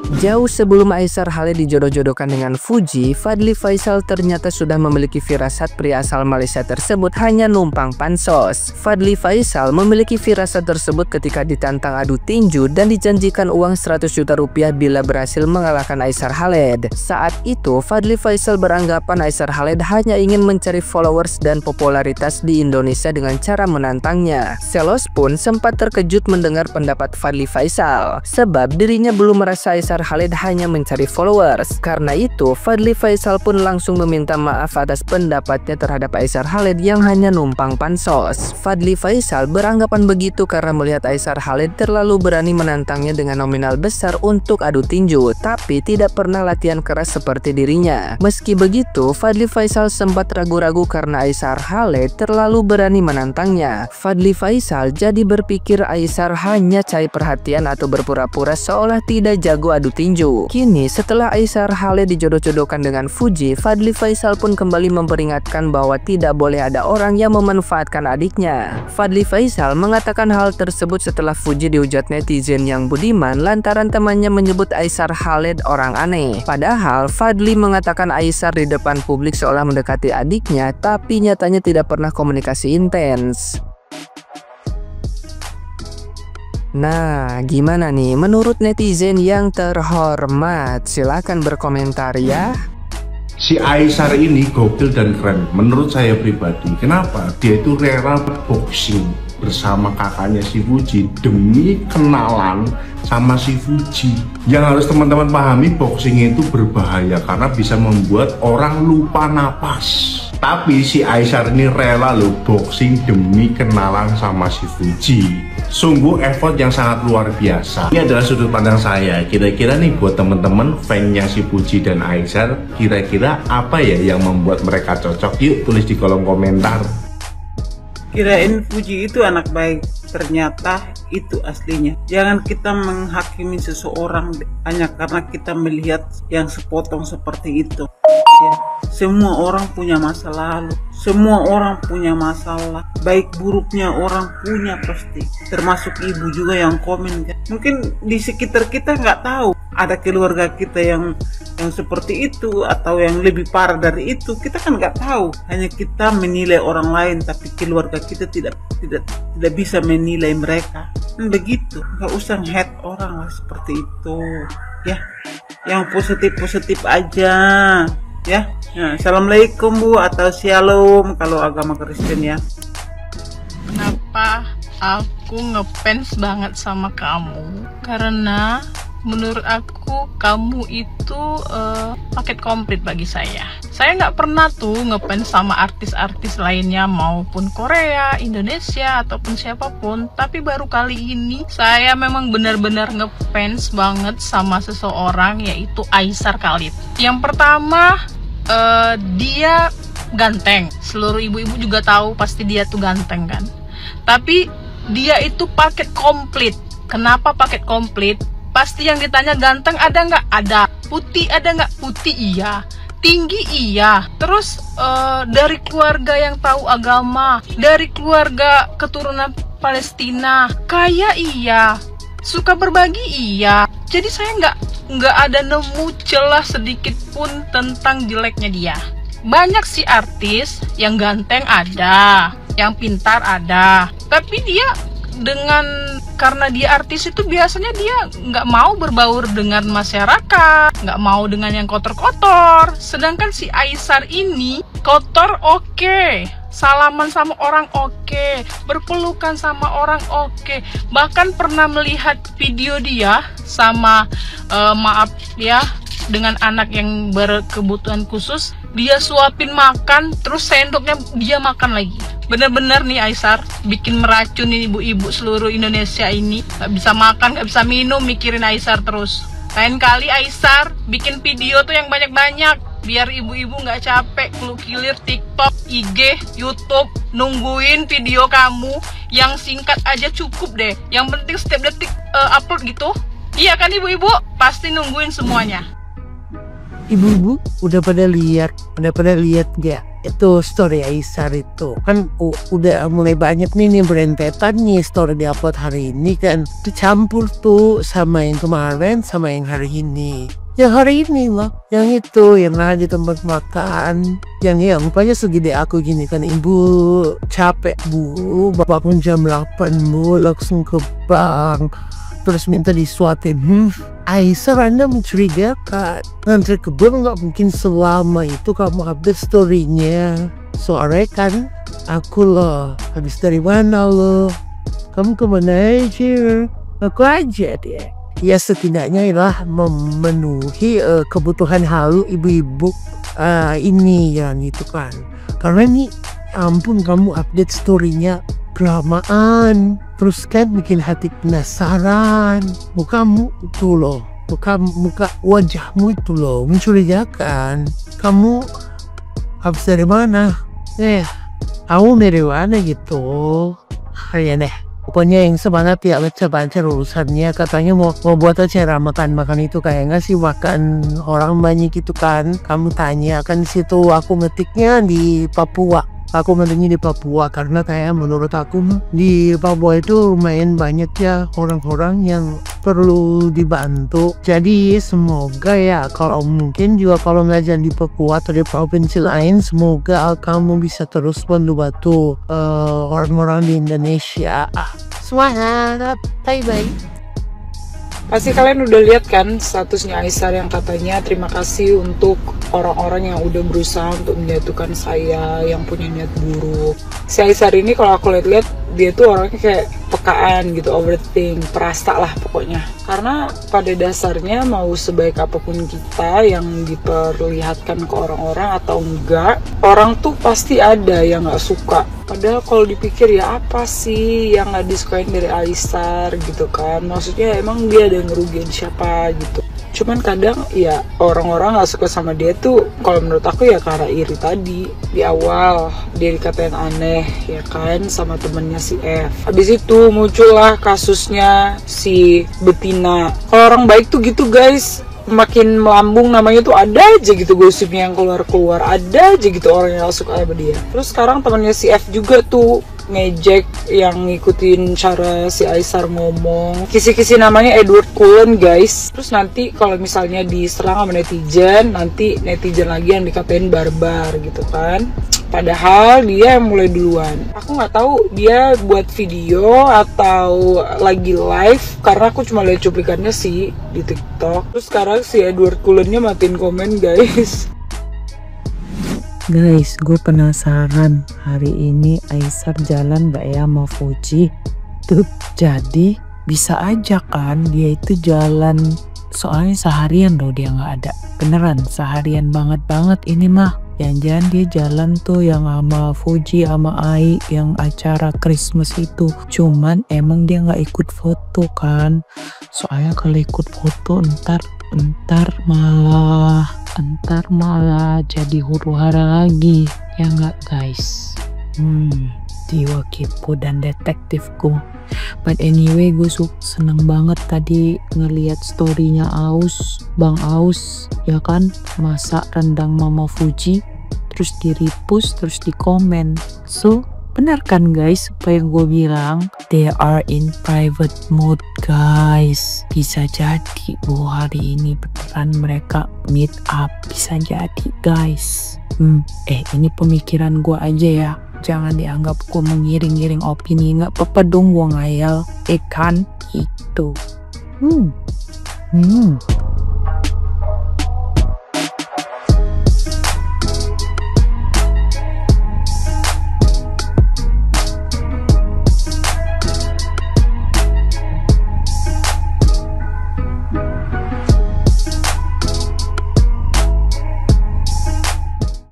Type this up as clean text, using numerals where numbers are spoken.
Jauh sebelum Aisar Khaled dijodoh-jodohkan dengan Fuji, Fadly Faisal ternyata sudah memiliki firasat pria asal Malaysia tersebut hanya numpang pansos. Fadly Faisal memiliki firasat tersebut ketika ditantang adu tinju dan dijanjikan uang 100 juta rupiah bila berhasil mengalahkan Aisar Khaled. Saat itu, Fadly Faisal beranggapan Aisar Khaled hanya ingin mencari followers dan popularitas di Indonesia dengan cara menantangnya. Selos pun sempat terkejut mendengar pendapat Fadly Faisal, sebab dirinya belum merasa Aisar Khaled hanya mencari followers. Karena itu, Fadly Faisal pun langsung meminta maaf atas pendapatnya terhadap Aisar Khaled yang hanya numpang pansos. Fadly Faisal beranggapan begitu karena melihat Aisar Khaled terlalu berani menantangnya dengan nominal besar untuk adu tinju, tapi tidak pernah latihan keras seperti dirinya. Meski begitu, Fadly Faisal sempat ragu-ragu karena Aisar Khaled terlalu berani menantangnya. Fadly Faisal jadi berpikir Aisar hanya cari perhatian atau berpura-pura seolah tidak jago adu tinju. Kini setelah Aisar Khaled dijodoh-jodohkan dengan Fuji, Fadly Faisal pun kembali memperingatkan bahwa tidak boleh ada orang yang memanfaatkan adiknya. Fadly Faisal mengatakan hal tersebut setelah Fuji dihujat netizen yang budiman lantaran temannya menyebut Aisar Khaled orang aneh. Padahal Fadly mengatakan Aisar di depan publik seolah mendekati adiknya, tapi nyatanya tidak pernah komunikasi intens. Nah, gimana nih menurut netizen yang terhormat? Silahkan berkomentar ya. Si Aisar ini gokil dan keren menurut saya pribadi. Kenapa? Dia itu rela boxing bersama kakaknya si Fuji demi kenalan sama si Fuji. Yang harus teman-teman pahami, boxing itu berbahaya karena bisa membuat orang lupa napas. Tapi si Aisar ini rela loh boxing demi kenalan sama si Fuji. Sungguh effort yang sangat luar biasa. Ini adalah sudut pandang saya. Kira-kira nih buat teman-teman fansnya si Fuji dan Aisar, kira-kira apa ya yang membuat mereka cocok? Yuk tulis di kolom komentar. Kirain Fuji itu anak baik, ternyata itu aslinya. Jangan kita menghakimi seseorang hanya karena kita melihat yang sepotong seperti itu. Ya, semua orang punya masa lalu, semua orang punya masalah, baik buruknya orang punya pasti. Termasuk ibu juga yang komen kan. Mungkin di sekitar kita nggak tahu ada keluarga kita yang seperti itu atau yang lebih parah dari itu. Kita kan nggak tahu. Hanya kita menilai orang lain, tapi keluarga kita tidak bisa menilai mereka. Begitu, nggak usah hate orang lah seperti itu. Ya, yang positif aja. Ya, nah, assalamualaikum Bu atau shalom kalau agama Kristen ya. Kenapa aku ngefans banget sama kamu? Karena menurut aku kamu itu paket komplit bagi saya. Saya nggak pernah tuh ngefans sama artis-artis lainnya maupun Korea, Indonesia ataupun siapapun. Tapi baru kali ini saya memang benar-benar ngefans banget sama seseorang yaitu Aisar Khaled. Yang pertama dia ganteng. Seluruh ibu-ibu juga tahu pasti dia tuh ganteng kan. Tapi dia itu paket komplit. Kenapa paket komplit? Pasti yang ditanya ganteng ada nggak? Ada. Putih ada nggak? Putih iya. Tinggi iya. Terus dari keluarga yang tahu agama, dari keluarga keturunan Palestina, kaya iya, suka berbagi iya. Jadi saya nggak ada nemu celah sedikit pun tentang jeleknya dia. Banyak sih artis yang ganteng ada, yang pintar ada, tapi dia karena dia artis itu biasanya dia nggak mau berbaur dengan masyarakat, nggak mau dengan yang kotor-kotor. Sedangkan si Aisar ini kotor oke, salaman sama orang oke, berpelukan sama orang oke. Bahkan pernah melihat video dia sama maaf ya, dengan anak yang berkebutuhan khusus, dia suapin makan, terus sendoknya dia makan lagi. Bener-bener nih Aisar bikin meracun ibu-ibu seluruh Indonesia ini. Gak bisa makan, gak bisa minum, mikirin Aisar terus. Lain kali Aisar bikin video tuh yang banyak-banyak, biar ibu-ibu gak capek kilir TikTok, IG, YouTube, nungguin video kamu yang singkat aja cukup deh. Yang penting setiap detik upload gitu. Iya kan ibu-ibu? Pasti nungguin semuanya. Ibu-ibu udah pada lihat gak itu story Aisar itu kan udah mulai banyak nih berentetan nih story diupload hari ini kan, dicampur tuh sama yang kemarin sama yang hari ini. Yang hari ini loh, yang itu yang ada di tempat makan, yang rupanya segede aku gini kan, ibu capek bu, bapak pun jam 8 bu, langsung ke bank terus minta disuapin. Aisar, Anda mencurigakan. Ngantri ke bank nggak mungkin selama itu kamu update storynya. Soalnya kan aku loh, habis dari mana loh, kamu kemana aja, aku aja deh. Ya setidaknya ialah memenuhi kebutuhan halu ibu-ibu ini ya gitu kan. Karena nih ampun kamu update storynya kelamaan, terus kan bikin hati penasaran. Mukamu itu loh, muka wajahmu itu loh mencurigakan. Kamu habis dari mana? Kamu dari mana gitu? Ya deh. Pokoknya yang semangat ya baca-baca urusannya, katanya mau buat acara makan itu kayak nggak sih makan orang banyak gitu kan. Kamu tanya kan situ, aku ngetiknya di Papua. Aku ngetiknya di Papua karena kayak menurut aku di Papua itu lumayan banyak ya orang-orang yang perlu dibantu. Jadi semoga ya kalau mungkin juga kalau ngajar di Papua atau di provinsi lain, semoga kamu bisa terus membantu orang-orang di Indonesia. Semangat, bye-bye. Pasti kalian udah lihat kan statusnya Aisar yang katanya terima kasih untuk orang-orang yang udah berusaha untuk menjatuhkan saya yang punya niat buruk. Si Aisar ini kalau aku lihat-lihat dia tuh orangnya kayak pekaan gitu, overthink, perasa lah pokoknya. Karena pada dasarnya mau sebaik apapun kita yang diperlihatkan ke orang-orang atau enggak, orang tuh pasti ada yang nggak suka. Padahal kalau dipikir ya apa sih yang nggak disukain dari Aisar gitu kan? Maksudnya emang dia ada ngerugiin siapa gitu. Cuman kadang ya orang-orang gak suka sama dia tuh kalau menurut aku ya karena iri tadi. Di awal dia dikatain aneh ya kan sama temennya si F. Habis itu muncullah kasusnya si Betina. Kalau orang baik tuh gitu guys, makin melambung namanya tuh ada aja gitu gosipnya yang keluar-keluar, ada aja gitu orang yang gak suka sama dia. Terus sekarang temennya si F juga tuh ngejek yang ngikutin cara si Aisar ngomong. Kisi-kisi namanya Edward Cullen guys. Terus nanti kalau misalnya diserang sama netizen, nanti netizen lagi yang dikatain barbar gitu kan. Padahal dia yang mulai duluan. Aku nggak tahu dia buat video atau lagi live, karena aku cuma lihat cuplikannya sih di TikTok. Terus sekarang si Edward Cullennya matiin komen guys. Guys, gue penasaran hari ini Aisar jalan gak ya sama Fuji? Tuh, jadi bisa aja kan dia itu jalan, soalnya seharian loh dia gak ada. Beneran seharian banget ini mah. Jangan-jangan dia jalan tuh yang sama Fuji sama Ai yang acara Christmas itu. Cuman emang dia gak ikut foto kan. Soalnya kalau ikut foto ntar malah jadi huru-hara lagi, ya nggak guys? Jiwa kepo dan detektifku. But anyway, gue seneng banget tadi ngelihat storynya Bang Aus, ya kan, masak rendang Mama Fuji, terus di repost, terus di komen. So benar kan guys apa yang gue bilang, they are in private mode guys. Bisa jadi hari ini beneran mereka meet up, bisa jadi guys. Ini pemikiran gue aja ya, jangan dianggap gue mengiring-iring opini. Nggak apa-apa dong gue ngayal, kan itu.